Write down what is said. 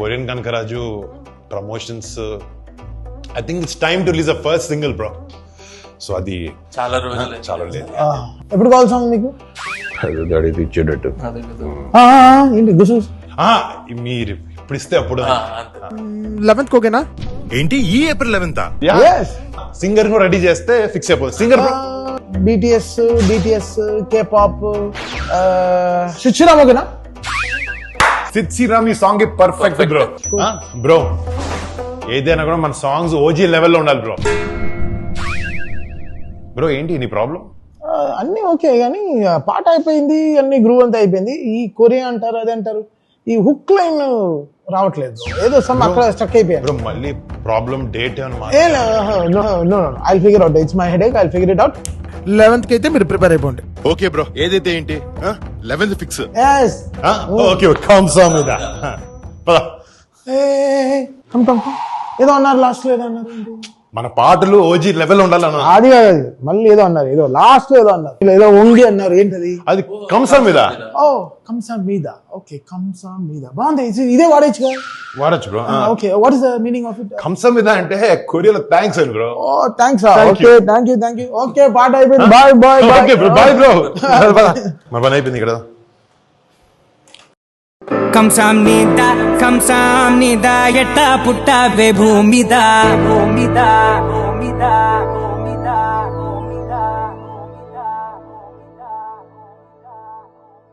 Korean Kanakaraju promotions I think it's time to release a first single bro. So అది చాలా రోజులు ఎప్పుడు కావాలి సాంగ్ మీకు? అడిగితే ఇచ్చేటట్టు ఏంటి గుసు? మీరు ఇప్పుడు ఇస్తే అప్పుడు 11th ఓకేనా? ఏంటి ఈ ఏప్రిల్ 11th? సింగర్ కూడా రెడీ చేస్తే ఫిక్స్ అయిపోతుంది. సింగర్ BTS, K-pop, శ్రీరామ్ ఓకేనా? సిద్ శ్రీరామ్ ఈ సాంగ్ పర్ఫెక్ట్ బ్రో. బ్రో ఏదైనా కూడా మన సాంగ్స్ ఓజీ లెవెల్లో ఉండాలి బ్రో. బ్రో ఏంటి నీ ప్రాబ్లం? అన్ని ఓకే కానీ పాట అయిపోయింది, అన్ని గ్రూవ్ అంతా అయిపోయింది. ఈ కొరియా అంటారు, అది అంటారు, ఈ హుక్ లైన్ రావట్లేదు. ఏదో సమ్ అక్కడ స్టక్ అయిపోయారు బ్రో. మళ్ళీ problem date I figure out. It's my headache, I figure it out. 11th కి అయితే మీరు ప్రిపేర్ అయిపోండి. ఓకే బ్రో, ఏదైతే ఏంటి 11th fix. yes okay come song మీద ఏదో అన్నారు లాస్ట్ లో, ఏదో అన్నారు. మన పాటలు ఓజీ లెవెల్ ఉండాలన్నా. అది కాదు, మళ్ళీ ఏదో అన్నారు, ఏదో లాస్ట్ లో ఏదో అన్నారు, ఏదో వంగి అన్నారు. ఏంటది? అది కంసా మీద. ఓ కంసా మీద. ఓకే కంసా మీద బాగుంది. ఇదే వాడచ్చు కదా? వాడచ్చు bro. Okay what is the meaning of it? కంసా మీద అంటే కొరియాలో థ్యాంక్స్ అని bro. Oh thanks. Okay thank you. Okay పాట అయిపోయింది. Bye bye. Okay bro, bye bro. మన పని అయిపోయింది ఇక్కడ. కంసాంనిద ఎట్టా పుట్టావే భూమిదా.